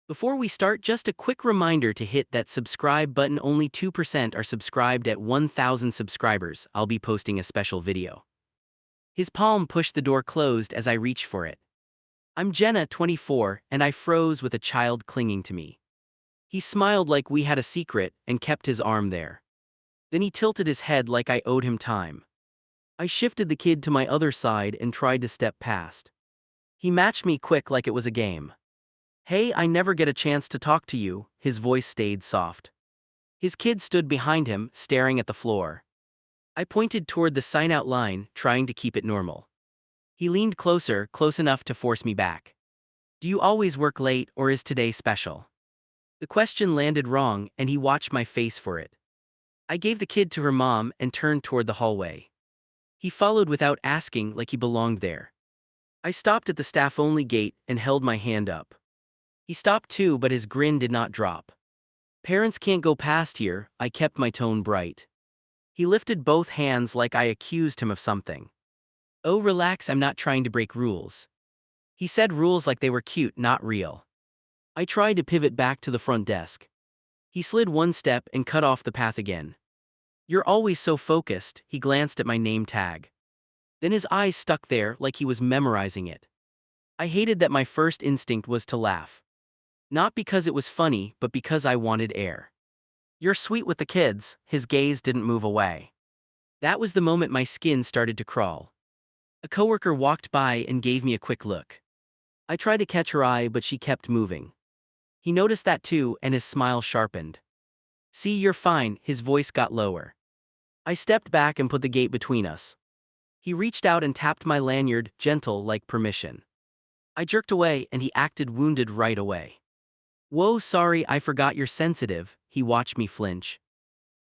Before we start, just a quick reminder to hit that subscribe button. Only 2% are subscribed. At 1,000 subscribers, I'll be posting a special video. His palm pushed the door closed as I reached for it. I'm Jenna, 24, and I froze with a child clinging to me. He smiled like we had a secret and kept his arm there. Then he tilted his head like I owed him time. I shifted the kid to my other side and tried to step past. He matched me quick like it was a game. "Hey, I never get a chance to talk to you," his voice stayed soft. His kid stood behind him, staring at the floor. I pointed toward the sign-out line, trying to keep it normal. He leaned closer, close enough to force me back. "Do you always work late, or is today special?" The question landed wrong, and he watched my face for it. I gave the kid to her mom and turned toward the hallway. He followed without asking, like he belonged there. I stopped at the staff-only gate and held my hand up. He stopped too, but his grin did not drop. "Parents can't go past here," I kept my tone bright. He lifted both hands like I accused him of something. "Oh, relax, I'm not trying to break rules." He said rules like they were cute, not real. I tried to pivot back to the front desk. He slid one step and cut off the path again. "You're always so focused," he glanced at my name tag. Then his eyes stuck there like he was memorizing it. I hated that my first instinct was to laugh. Not because it was funny, but because I wanted air. "You're sweet with the kids," his gaze didn't move away. That was the moment my skin started to crawl. A coworker walked by and gave me a quick look. I tried to catch her eye, but she kept moving. He noticed that too, and his smile sharpened. "See, you're fine," his voice got lower. I stepped back and put the gate between us. He reached out and tapped my lanyard, gentle like permission. I jerked away, and he acted wounded right away. "Whoa, sorry, I forgot you're sensitive," he watched me flinch.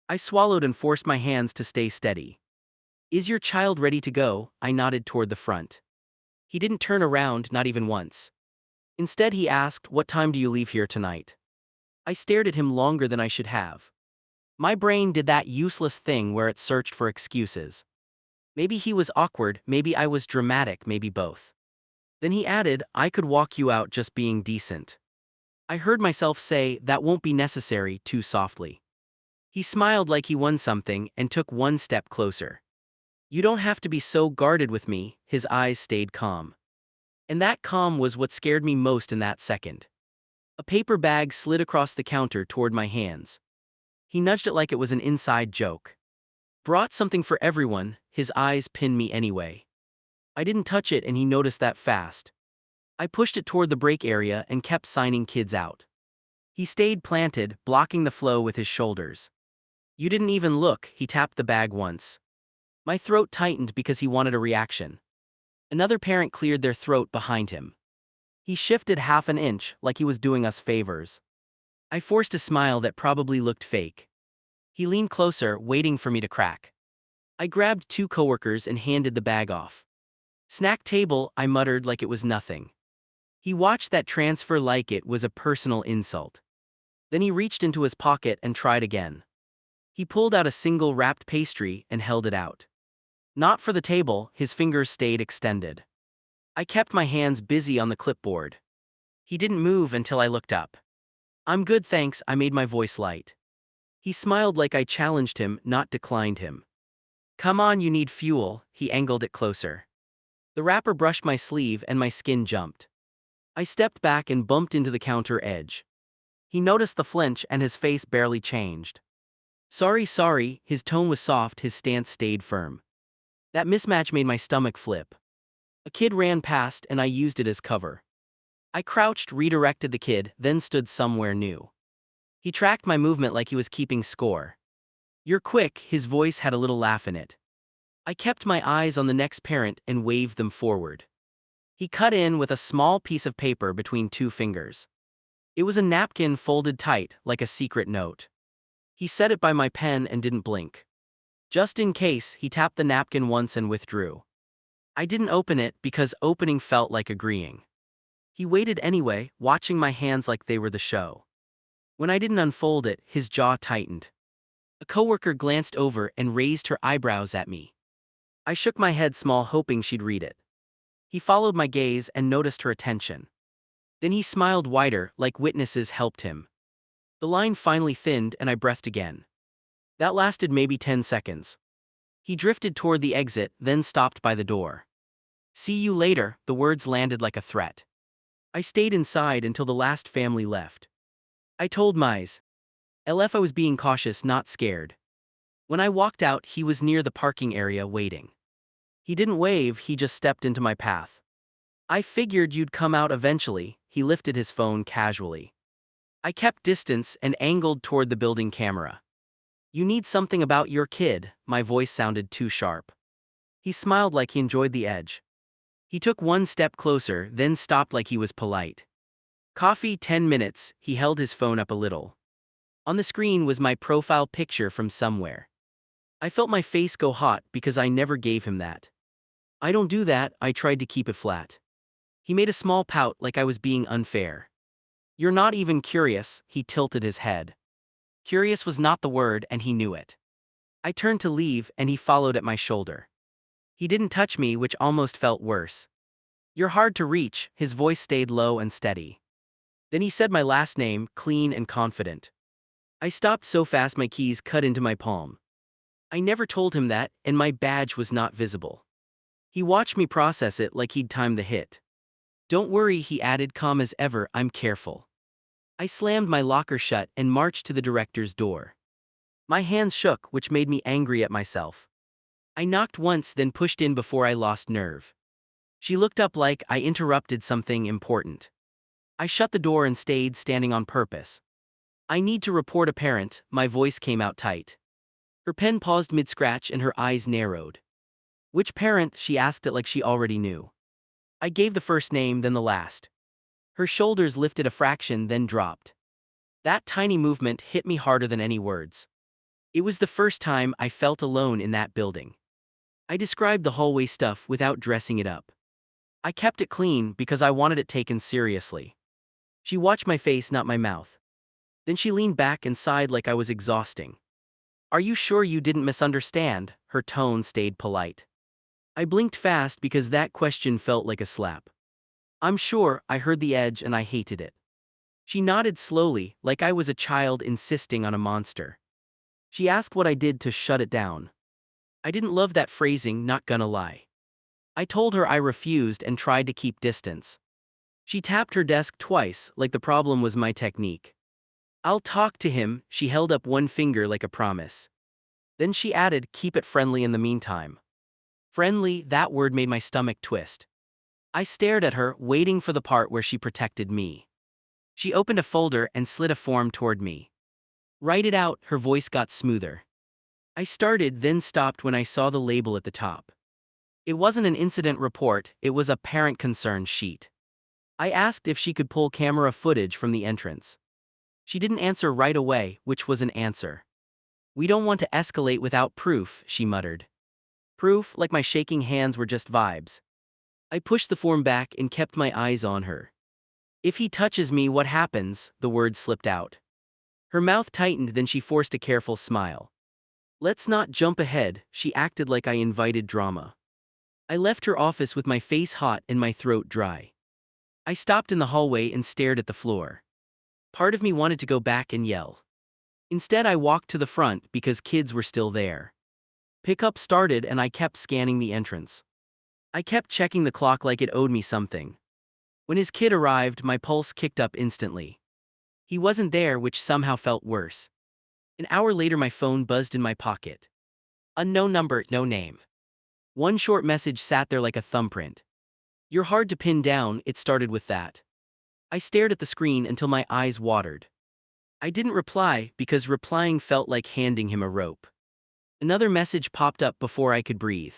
I swallowed and forced my hands to stay steady. "Is your child ready to go?" I nodded toward the front. He didn't turn around, not even once. Instead, he asked, "What time do you leave here tonight?" I stared at him longer than I should have. My brain did that useless thing where it searched for excuses. Maybe he was awkward, maybe I was dramatic, maybe both. Then he added, "I could walk you out just being decent." I heard myself say, "That won't be necessary," too softly. He smiled like he won something and took one step closer. "You don't have to be so guarded with me," his eyes stayed calm. And that calm was what scared me most in that second. A paper bag slid across the counter toward my hands. He nudged it like it was an inside joke. "Brought something for everyone," his eyes pinned me anyway. I didn't touch it, and he noticed that fast. I pushed it toward the break area and kept signing kids out. He stayed planted, blocking the flow with his shoulders. "You didn't even look," he tapped the bag once. My throat tightened because he wanted a reaction. Another parent cleared their throat behind him. He shifted half an inch, like he was doing us favors. I forced a smile that probably looked fake. He leaned closer, waiting for me to crack. I grabbed two coworkers and handed the bag off. "Snack table," I muttered like it was nothing. He watched that transfer like it was a personal insult. Then he reached into his pocket and tried again. He pulled out a single wrapped pastry and held it out. Not for the table, his fingers stayed extended. I kept my hands busy on the clipboard. He didn't move until I looked up. "I'm good, thanks," I made my voice light. He smiled like I challenged him, not declined him. "Come on, you need fuel," he angled it closer. The wrapper brushed my sleeve and my skin jumped. I stepped back and bumped into the counter edge. He noticed the flinch and his face barely changed. Sorry, his tone was soft, his stance stayed firm. That mismatch made my stomach flip. A kid ran past and I used it as cover. I crouched, redirected the kid, then stood somewhere new. He tracked my movement like he was keeping score. "You're quick," his voice had a little laugh in it. I kept my eyes on the next parent and waved them forward. He cut in with a small piece of paper between two fingers. It was a napkin folded tight, like a secret note. He set it by my pen and didn't blink. Just in case, he tapped the napkin once and withdrew. I didn't open it because opening felt like agreeing. He waited anyway, watching my hands like they were the show. When I didn't unfold it, his jaw tightened. A coworker glanced over and raised her eyebrows at me. I shook my head small, hoping she'd read it. He followed my gaze and noticed her attention. Then he smiled wider, like witnesses helped him. The line finally thinned and I breathed again. That lasted maybe 10 seconds. He drifted toward the exit, then stopped by the door. "See you later," the words landed like a threat. I stayed inside until the last family left. I told Mize. LF I was being cautious, not scared. When I walked out, he was near the parking area waiting. He didn't wave, he just stepped into my path. "I figured you'd come out eventually," he lifted his phone casually. I kept distance and angled toward the building camera. "You need something about your kid," my voice sounded too sharp. He smiled like he enjoyed the edge. He took one step closer, then stopped like he was polite. "Coffee, 10 minutes, he held his phone up a little. On the screen was my profile picture from somewhere. I felt my face go hot because I never gave him that. "I don't do that," I tried to keep it flat. He made a small pout like I was being unfair. "You're not even curious," he tilted his head. Curious was not the word and he knew it. I turned to leave and he followed at my shoulder. He didn't touch me, which almost felt worse. "You're hard to reach," his voice stayed low and steady. Then he said my last name, clean and confident. I stopped so fast my keys cut into my palm. I never told him that, and my badge was not visible. He watched me process it like he'd timed the hit. "Don't worry," he added, calm as ever, "I'm careful." I slammed my locker shut and marched to the director's door. My hands shook, which made me angry at myself. I knocked once, then pushed in before I lost nerve. She looked up like I interrupted something important. I shut the door and stayed standing on purpose. "I need to report a parent," my voice came out tight. Her pen paused mid-scratch and her eyes narrowed. "Which parent?" she asked it like she already knew. I gave the first name, then the last. Her shoulders lifted a fraction, then dropped. That tiny movement hit me harder than any words. It was the first time I felt alone in that building. I described the hallway stuff without dressing it up. I kept it clean because I wanted it taken seriously. She watched my face, not my mouth. Then she leaned back and sighed like I was exhausting. "Are you sure you didn't misunderstand?" Her tone stayed polite. I blinked fast because that question felt like a slap. "I'm sure," I heard the edge and I hated it. She nodded slowly, like I was a child insisting on a monster. She asked what I did to shut it down. I didn't love that phrasing, not gonna lie. I told her I refused and tried to keep distance. She tapped her desk twice, like the problem was my technique. "I'll talk to him," she held up one finger like a promise. Then she added, "Keep it friendly in the meantime." Friendly, that word made my stomach twist. I stared at her, waiting for the part where she protected me. She opened a folder and slid a form toward me. "Write it out," her voice got smoother. I started, then stopped when I saw the label at the top. It wasn't an incident report, it was a parent concern sheet. I asked if she could pull camera footage from the entrance. She didn't answer right away, which was an answer. "We don't want to escalate without proof," she muttered. Proof, like my shaking hands were just vibes. I pushed the form back and kept my eyes on her. "If he touches me, what happens?" the words slipped out. Her mouth tightened, then she forced a careful smile. "Let's not jump ahead," she acted like I invited drama. I left her office with my face hot and my throat dry. I stopped in the hallway and stared at the floor. Part of me wanted to go back and yell. Instead, I walked to the front because kids were still there. Pickup started and I kept scanning the entrance. I kept checking the clock like it owed me something. When his kid arrived, my pulse kicked up instantly. He wasn't there, which somehow felt worse. An hour later, my phone buzzed in my pocket. Unknown number, no name. One short message sat there like a thumbprint. "You're hard to pin down," it started with that. I stared at the screen until my eyes watered. I didn't reply because replying felt like handing him a rope. Another message popped up before I could breathe.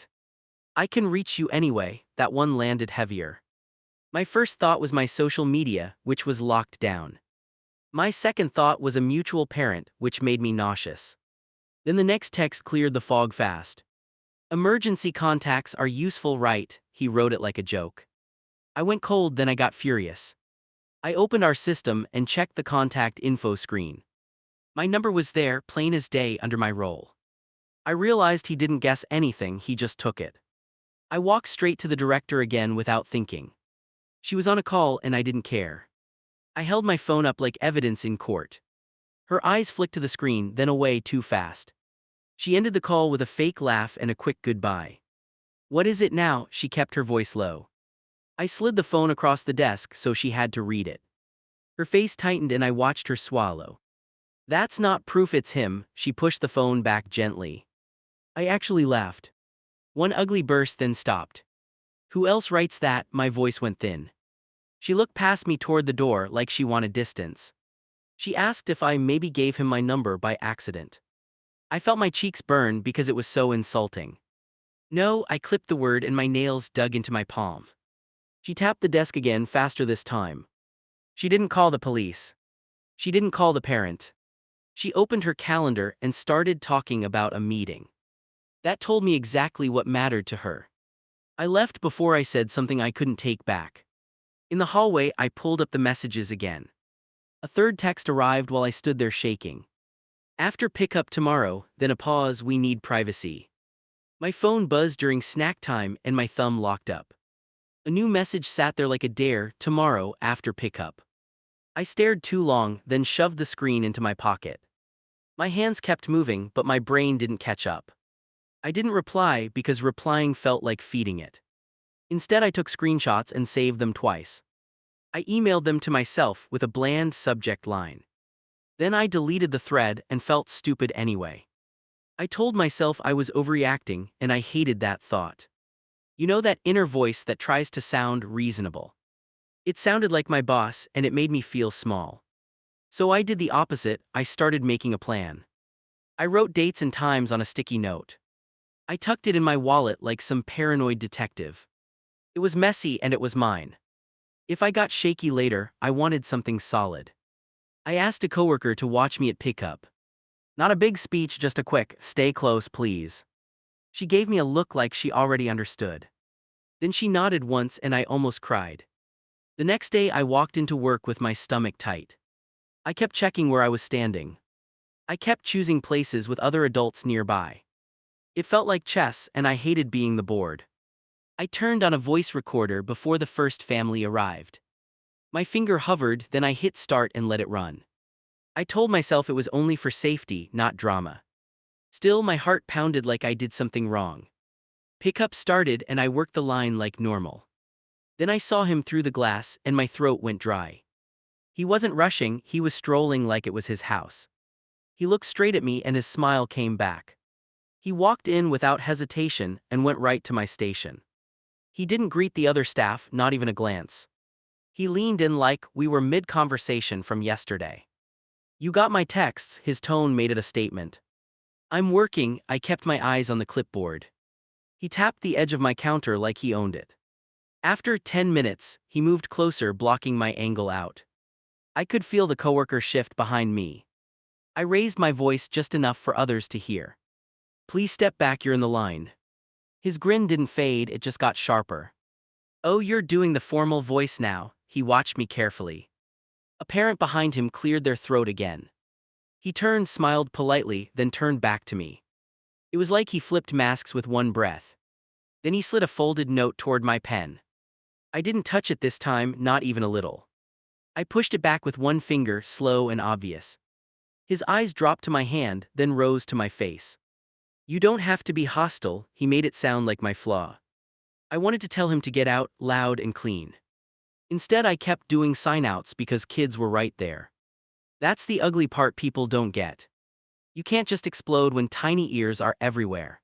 "I can reach you anyway," that one landed heavier. My first thought was my social media, which was locked down. My second thought was a mutual parent, which made me nauseous. Then the next text cleared the fog fast. "Emergency contacts are useful, right?" He wrote it like a joke. I went cold, then I got furious. I opened our system and checked the contact info screen. My number was there, plain as day, under my role. I realized he didn't guess anything, he just took it. I walked straight to the director again without thinking. She was on a call and I didn't care. I held my phone up like evidence in court. Her eyes flicked to the screen, then away too fast. She ended the call with a fake laugh and a quick goodbye. "What is it now?" She kept her voice low. I slid the phone across the desk so she had to read it. Her face tightened and I watched her swallow. "That's not proof it's him." She pushed the phone back gently. I actually laughed. One ugly burst then stopped. "Who else writes that?" My voice went thin. She looked past me toward the door like she wanted distance. She asked if I maybe gave him my number by accident. I felt my cheeks burn because it was so insulting. "No," I clipped the word and my nails dug into my palm. She tapped the desk again, faster this time. She didn't call the police. She didn't call the parent. She opened her calendar and started talking about a meeting. That told me exactly what mattered to her. I left before I said something I couldn't take back. In the hallway, I pulled up the messages again. A third text arrived while I stood there shaking. "After pickup tomorrow," then a pause. "We need privacy." My phone buzzed during snack time and my thumb locked up. A new message sat there like a dare: "Tomorrow, after pickup." I stared too long, then shoved the screen into my pocket. My hands kept moving, but my brain didn't catch up. I didn't reply because replying felt like feeding it. Instead, I took screenshots and saved them twice. I emailed them to myself with a bland subject line. Then I deleted the thread and felt stupid anyway. I told myself I was overreacting, and I hated that thought. You know, that inner voice that tries to sound reasonable. It sounded like my boss, and it made me feel small. So I did the opposite. I started making a plan. I wrote dates and times on a sticky note. I tucked it in my wallet like some paranoid detective. It was messy and it was mine. If I got shaky later, I wanted something solid. I asked a coworker to watch me at pickup. Not a big speech, just a quick, "Stay close, please." She gave me a look like she already understood. Then she nodded once and I almost cried. The next day I walked into work with my stomach tight. I kept checking where I was standing. I kept choosing places with other adults nearby. It felt like chess, and I hated being the board. I turned on a voice recorder before the first family arrived. My finger hovered, then I hit start and let it run. I told myself it was only for safety, not drama. Still, my heart pounded like I did something wrong. Pickup started and I worked the line like normal. Then I saw him through the glass and my throat went dry. He wasn't rushing, he was strolling like it was his house. He looked straight at me and his smile came back. He walked in without hesitation and went right to my station. He didn't greet the other staff, not even a glance. He leaned in like we were mid-conversation from yesterday. "You got my texts," his tone made it a statement. "I'm working." I kept my eyes on the clipboard. He tapped the edge of my counter like he owned it. After 10 minutes, he moved closer, blocking my angle out. I could feel the coworker shift behind me. I raised my voice just enough for others to hear. "Please step back, you're in the line." His grin didn't fade, it just got sharper. "Oh, you're doing the formal voice now." He watched me carefully. A parent behind him cleared their throat again. He turned, smiled politely, then turned back to me. It was like he flipped masks with one breath. Then he slid a folded note toward my pen. I didn't touch it this time, not even a little. I pushed it back with one finger, slow and obvious. His eyes dropped to my hand, then rose to my face. "You don't have to be hostile." He made it sound like my flaw. I wanted to tell him to get out, loud and clean. Instead, I kept doing sign-outs because kids were right there. That's the ugly part people don't get. You can't just explode when tiny ears are everywhere.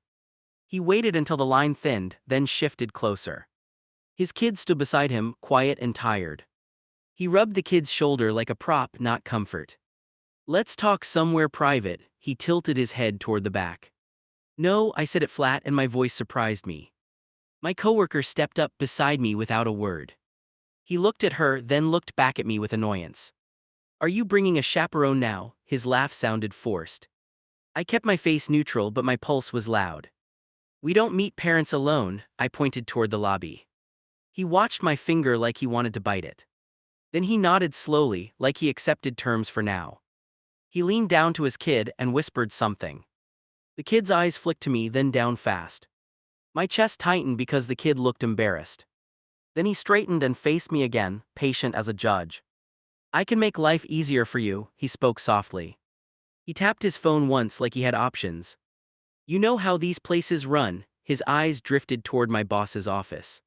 He waited until the line thinned, then shifted closer. His kid stood beside him, quiet and tired. He rubbed the kid's shoulder like a prop, not comfort. "Let's talk somewhere private." He tilted his head toward the back. "No," I said it flat and my voice surprised me. My coworker stepped up beside me without a word. He looked at her, then looked back at me with annoyance. "Are you bringing a chaperone now?" His laugh sounded forced. I kept my face neutral, but my pulse was loud. "We don't meet parents alone." I pointed toward the lobby. He watched my finger like he wanted to bite it. Then he nodded slowly, like he accepted terms for now. He leaned down to his kid and whispered something. The kid's eyes flicked to me, then down fast. My chest tightened because the kid looked embarrassed. Then he straightened and faced me again, patient as a judge. I can make life easier for you, he spoke softly. He tapped his phone once like he had options. You know how these places run, his eyes drifted toward my boss's office.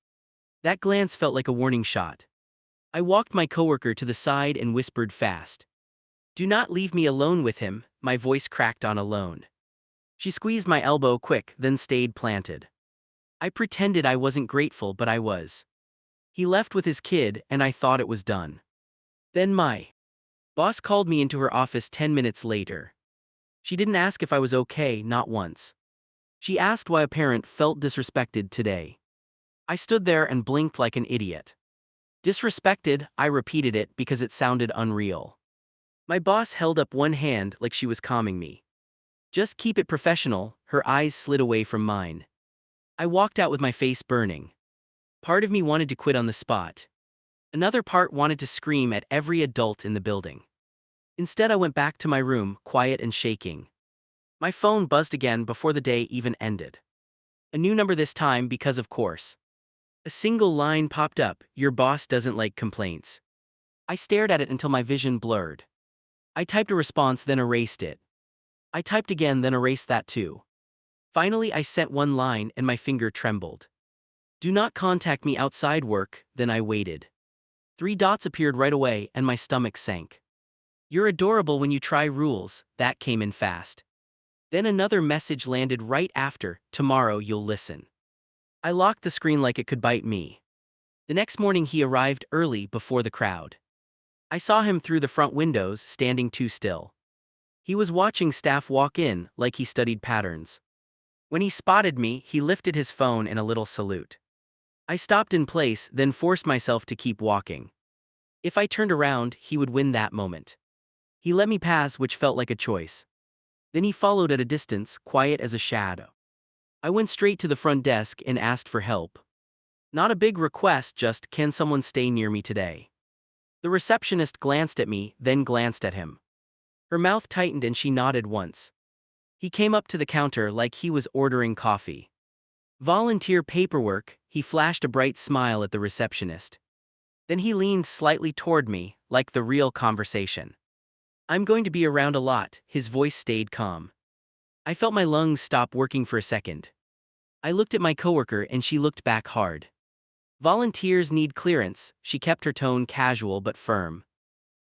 That glance felt like a warning shot. I walked my coworker to the side and whispered fast. Do not leave me alone with him, my voice cracked on alone. She squeezed my elbow quick, then stayed planted. I pretended I wasn't grateful, but I was. He left with his kid, and I thought it was done. Then my boss called me into her office 10 minutes later. She didn't ask if I was okay, not once. She asked why a parent felt disrespected today. I stood there and blinked like an idiot. Disrespected, I repeated it because it sounded unreal. My boss held up one hand like she was calming me. Just keep it professional, her eyes slid away from mine. I walked out with my face burning. Part of me wanted to quit on the spot. Another part wanted to scream at every adult in the building. Instead, I went back to my room, quiet and shaking. My phone buzzed again before the day even ended. A new number this time because of course. A single line popped up, your boss doesn't like complaints. I stared at it until my vision blurred. I typed a response, then erased it. I typed again, then erased that too. Finally, I sent one line and my finger trembled. Do not contact me outside work, then I waited. 3 dots appeared right away and my stomach sank. You're adorable when you try rules, that came in fast. Then another message landed right after, tomorrow you'll listen. I locked the screen like it could bite me. The next morning he arrived early before the crowd. I saw him through the front windows, standing too still. He was watching staff walk in, like he studied patterns. When he spotted me, he lifted his phone in a little salute. I stopped in place, then forced myself to keep walking. If I turned around, he would win that moment. He let me pass, which felt like a choice. Then he followed at a distance, quiet as a shadow. I went straight to the front desk and asked for help. Not a big request, just, can someone stay near me today? The receptionist glanced at me, then glanced at him. Her mouth tightened and she nodded once. He came up to the counter like he was ordering coffee. Volunteer paperwork, he flashed a bright smile at the receptionist. Then he leaned slightly toward me, like the real conversation. I'm going to be around a lot, his voice stayed calm. I felt my lungs stop working for a second. I looked at my coworker and she looked back hard. Volunteers need clearance, she kept her tone casual but firm.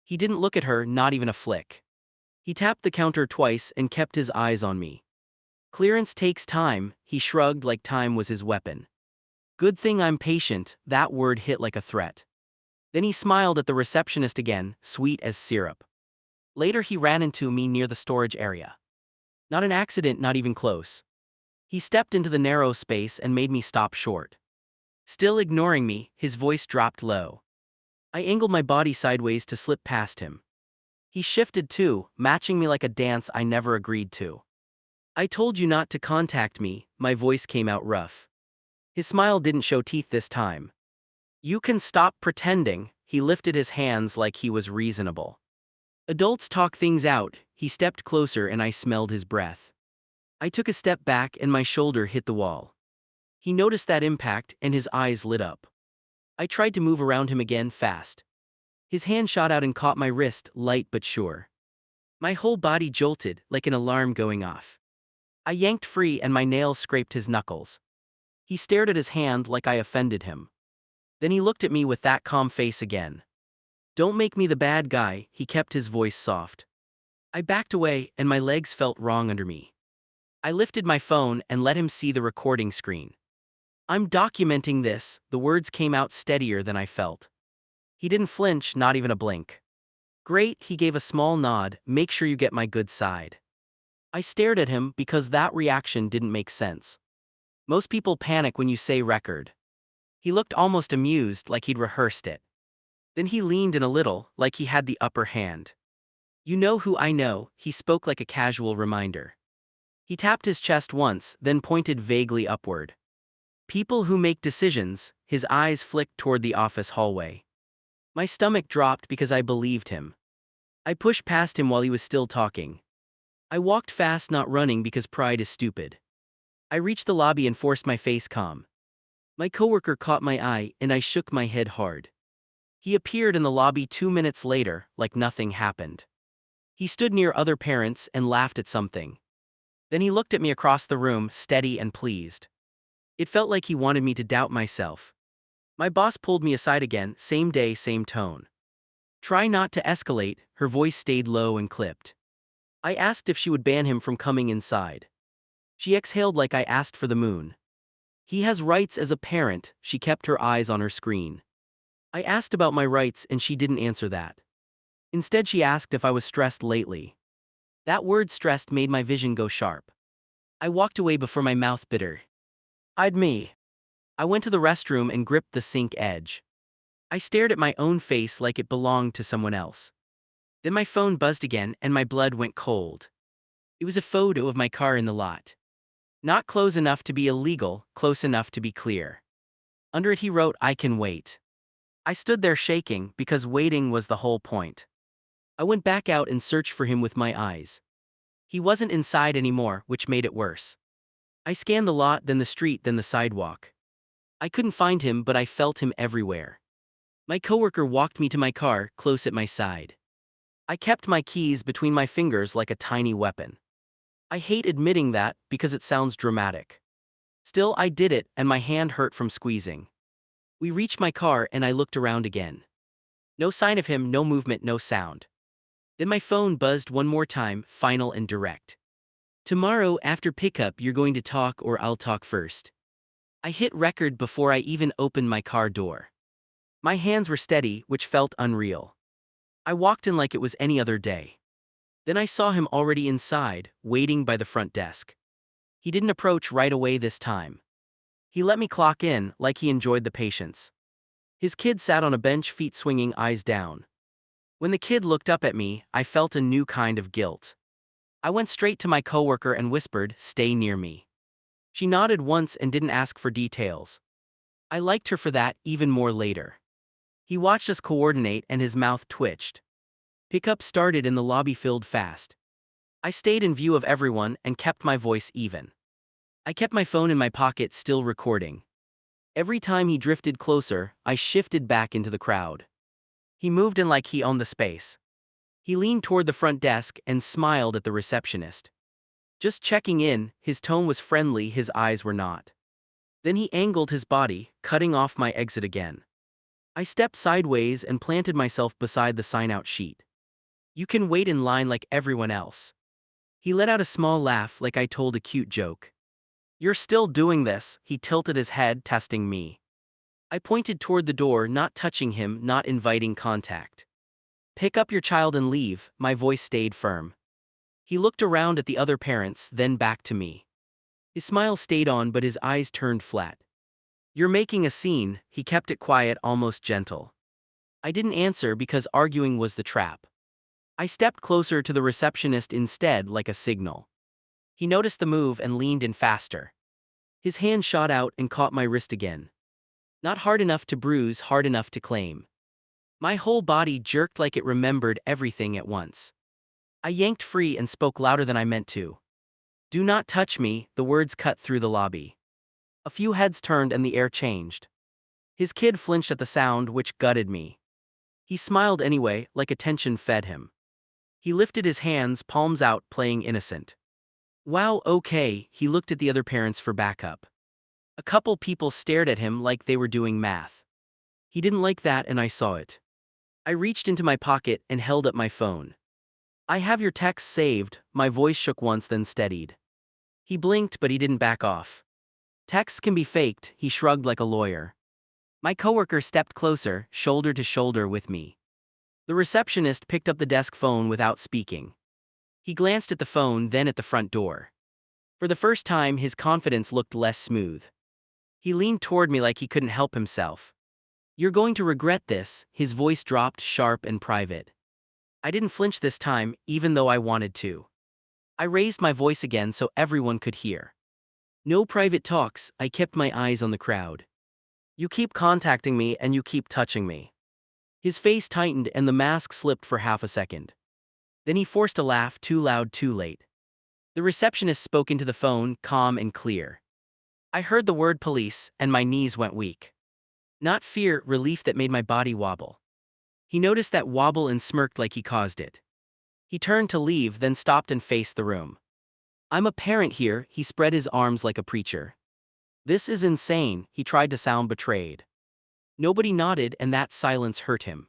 He didn't look at her, not even a flick. He tapped the counter twice and kept his eyes on me. Clearance takes time, he shrugged like time was his weapon. Good thing I'm patient, that word hit like a threat. Then he smiled at the receptionist again, sweet as syrup. Later he ran into me near the storage area. Not an accident, not even close. He stepped into the narrow space and made me stop short. Still ignoring me, his voice dropped low. I angled my body sideways to slip past him. He shifted too, matching me like a dance I never agreed to. I told you not to contact me, my voice came out rough. His smile didn't show teeth this time. You can stop pretending, he lifted his hands like he was reasonable. Adults talk things out, he stepped closer and I smelled his breath. I took a step back and my shoulder hit the wall. He noticed that impact and his eyes lit up. I tried to move around him again fast. His hand shot out and caught my wrist, light but sure. My whole body jolted, like an alarm going off. I yanked free and my nails scraped his knuckles. He stared at his hand like I offended him. Then he looked at me with that calm face again. Don't make me the bad guy, he kept his voice soft. I backed away and my legs felt wrong under me. I lifted my phone and let him see the recording screen. I'm documenting this, the words came out steadier than I felt. He didn't flinch, not even a blink. Great, he gave a small nod, make sure you get my good side. I stared at him because that reaction didn't make sense. Most people panic when you say record. He looked almost amused, like he'd rehearsed it. Then he leaned in a little, like he had the upper hand. You know who I know, he spoke like a casual reminder. He tapped his chest once, then pointed vaguely upward. People who make decisions, his eyes flicked toward the office hallway. My stomach dropped because I believed him. I pushed past him while he was still talking. I walked fast, not running because pride is stupid. I reached the lobby and forced my face calm. My coworker caught my eye and I shook my head hard. He appeared in the lobby 2 minutes later, like nothing happened. He stood near other parents and laughed at something. Then he looked at me across the room, steady and pleased. It felt like he wanted me to doubt myself. My boss pulled me aside again, same day, same tone. Try not to escalate, her voice stayed low and clipped. I asked if she would ban him from coming inside. She exhaled like I asked for the moon. He has rights as a parent, she kept her eyes on her screen. I asked about my rights and she didn't answer that. Instead she asked if I was stressed lately. That word stressed made my vision go sharp. I walked away before my mouth bitter. I'd me. I went to the restroom and gripped the sink edge. I stared at my own face like it belonged to someone else. Then my phone buzzed again and my blood went cold. It was a photo of my car in the lot. Not close enough to be illegal, close enough to be clear. Under it he wrote, "I can wait." I stood there shaking because waiting was the whole point. I went back out and searched for him with my eyes. He wasn't inside anymore, which made it worse. I scanned the lot, then the street, then the sidewalk. I couldn't find him, but I felt him everywhere. My coworker walked me to my car, close at my side. I kept my keys between my fingers like a tiny weapon. I hate admitting that because it sounds dramatic. Still, I did it, and my hand hurt from squeezing. We reached my car and I looked around again. No sign of him, no movement, no sound. Then my phone buzzed one more time, final and direct. "Tomorrow after pickup you're going to talk or I'll talk first." I hit record before I even opened my car door. My hands were steady, which felt unreal. I walked in like it was any other day. Then I saw him already inside, waiting by the front desk. He didn't approach right away this time. He let me clock in, like he enjoyed the patience. His kid sat on a bench, feet swinging, eyes down. When the kid looked up at me, I felt a new kind of guilt. I went straight to my coworker and whispered, "Stay near me." She nodded once and didn't ask for details. I liked her for that, even more later. He watched us coordinate and his mouth twitched. Pickup started and the lobby filled fast. I stayed in view of everyone and kept my voice even. I kept my phone in my pocket, still recording. Every time he drifted closer, I shifted back into the crowd. He moved in like he owned the space. He leaned toward the front desk and smiled at the receptionist. Just checking in, his tone was friendly, his eyes were not. Then he angled his body, cutting off my exit again. I stepped sideways and planted myself beside the sign-out sheet. "You can wait in line like everyone else." He let out a small laugh like I told a cute joke. "You're still doing this?" He tilted his head, testing me. I pointed toward the door, not touching him, not inviting contact. "Pick up your child and leave," my voice stayed firm. He looked around at the other parents, then back to me. His smile stayed on but his eyes turned flat. "You're making a scene," he kept it quiet, almost gentle. I didn't answer because arguing was the trap. I stepped closer to the receptionist instead, like a signal. He noticed the move and leaned in faster. His hand shot out and caught my wrist again. Not hard enough to bruise, hard enough to claim. My whole body jerked like it remembered everything at once. I yanked free and spoke louder than I meant to. "Do not touch me," the words cut through the lobby. A few heads turned and the air changed. His kid flinched at the sound, which gutted me. He smiled anyway, like attention fed him. He lifted his hands, palms out, playing innocent. "Wow, okay," he looked at the other parents for backup. A couple people stared at him like they were doing math. He didn't like that and I saw it. I reached into my pocket and held up my phone. "I have your text saved," my voice shook once then steadied. He blinked but he didn't back off. "Texts can be faked," he shrugged like a lawyer. My coworker stepped closer, shoulder to shoulder with me. The receptionist picked up the desk phone without speaking. He glanced at the phone, then at the front door. For the first time, his confidence looked less smooth. He leaned toward me like he couldn't help himself. "You're going to regret this," his voice dropped, sharp and private. I didn't flinch this time, even though I wanted to. I raised my voice again so everyone could hear. "No private talks," I kept my eyes on the crowd. "You keep contacting me and you keep touching me." His face tightened and the mask slipped for half a second. Then he forced a laugh, too loud, too late. The receptionist spoke into the phone, calm and clear. I heard the word police, and my knees went weak. Not fear, relief that made my body wobble. He noticed that wobble and smirked like he caused it. He turned to leave, then stopped and faced the room. I'm a parent here, he spread his arms like a preacher. This is insane, he tried to sound betrayed. Nobody nodded, and that silence hurt him.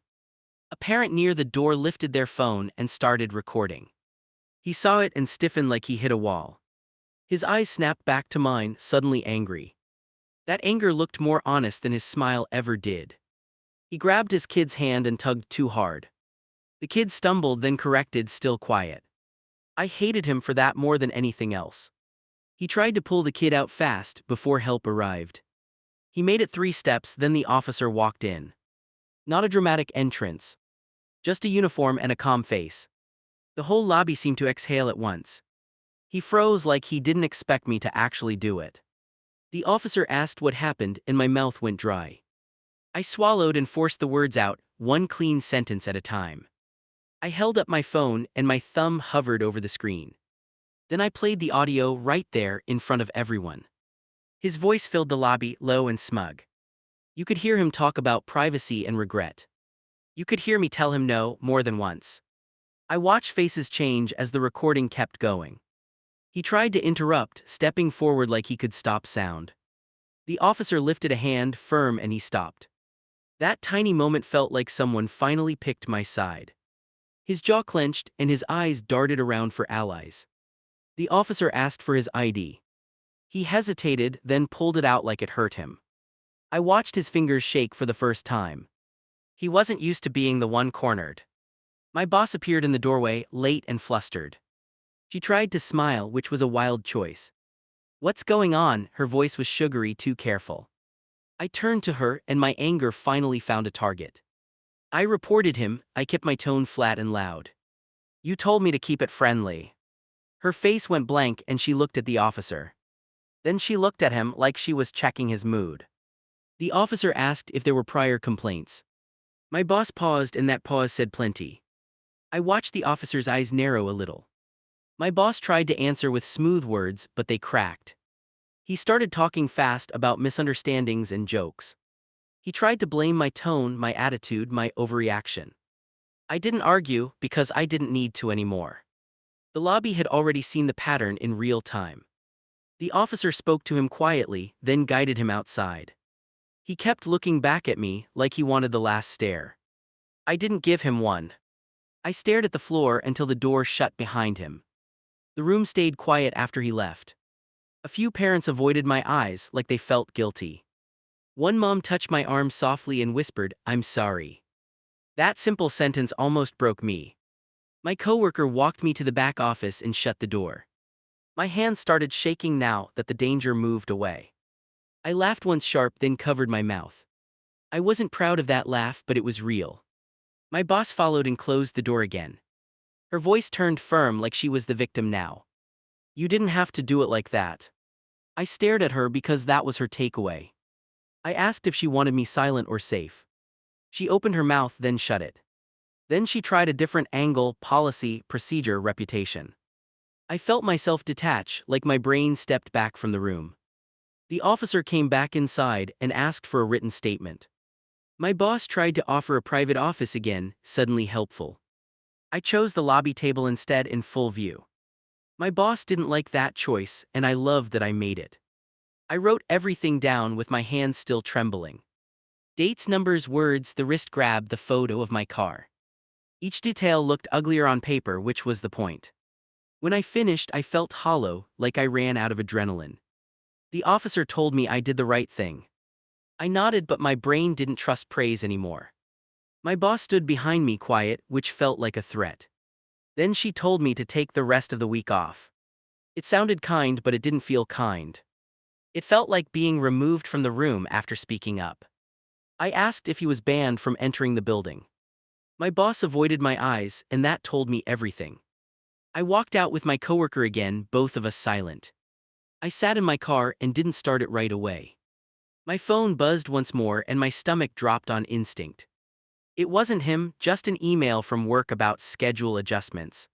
A parent near the door lifted their phone and started recording. He saw it and stiffened like he hit a wall. His eyes snapped back to mine, suddenly angry. That anger looked more honest than his smile ever did. He grabbed his kid's hand and tugged too hard. The kid stumbled, then corrected, still quiet. I hated him for that more than anything else. He tried to pull the kid out fast before help arrived. He made it 3 steps, then the officer walked in. Not a dramatic entrance. Just a uniform and a calm face. The whole lobby seemed to exhale at once. He froze like he didn't expect me to actually do it. The officer asked what happened, and my mouth went dry. I swallowed and forced the words out, one clean sentence at a time. I held up my phone and my thumb hovered over the screen. Then I played the audio right there in front of everyone. His voice filled the lobby, low and smug. You could hear him talk about privacy and regret. You could hear me tell him no more than once. I watched faces change as the recording kept going. He tried to interrupt, stepping forward like he could stop sound. The officer lifted a hand, firm, and he stopped. That tiny moment felt like someone finally picked my side. His jaw clenched and his eyes darted around for allies. The officer asked for his ID. He hesitated, then pulled it out like it hurt him. I watched his fingers shake for the first time. He wasn't used to being the one cornered. My boss appeared in the doorway, late and flustered. She tried to smile, which was a wild choice. What's going on? Her voice was sugary, too careful. I turned to her, and my anger finally found a target. I reported him. I kept my tone flat and loud. You told me to keep it friendly. Her face went blank and she looked at the officer. Then she looked at him like she was checking his mood. The officer asked if there were prior complaints. My boss paused, and that pause said plenty. I watched the officer's eyes narrow a little. My boss tried to answer with smooth words, but they cracked. He started talking fast about misunderstandings and jokes. He tried to blame my tone, my attitude, my overreaction. I didn't argue because I didn't need to anymore. The lobby had already seen the pattern in real time. The officer spoke to him quietly, then guided him outside. He kept looking back at me like he wanted the last stare. I didn't give him one. I stared at the floor until the door shut behind him. The room stayed quiet after he left. A few parents avoided my eyes like they felt guilty. One mom touched my arm softly and whispered, "I'm sorry." That simple sentence almost broke me. My coworker walked me to the back office and shut the door. My hands started shaking now that the danger moved away. I laughed once sharp, then covered my mouth. I wasn't proud of that laugh, but it was real. My boss followed and closed the door again. Her voice turned firm like she was the victim now. You didn't have to do it like that. I stared at her because that was her takeaway. I asked if she wanted me silent or safe. She opened her mouth, then shut it. Then she tried a different angle: policy, procedure, reputation. I felt myself detach, like my brain stepped back from the room. The officer came back inside and asked for a written statement. My boss tried to offer a private office again, suddenly helpful. I chose the lobby table instead, in full view. My boss didn't like that choice, and I loved that I made it. I wrote everything down with my hands still trembling. Dates, numbers, words, the wrist grab, the photo of my car. Each detail looked uglier on paper, which was the point. When I finished, I felt hollow, like I ran out of adrenaline. The officer told me I did the right thing. I nodded, but my brain didn't trust praise anymore. My boss stood behind me, quiet, which felt like a threat. Then she told me to take the rest of the week off. It sounded kind, but it didn't feel kind. It felt like being removed from the room after speaking up. I asked if he was banned from entering the building. My boss avoided my eyes, and that told me everything. I walked out with my coworker again, both of us silent. I sat in my car and didn't start it right away. My phone buzzed once more and my stomach dropped on instinct. It wasn't him, just an email from work about schedule adjustments.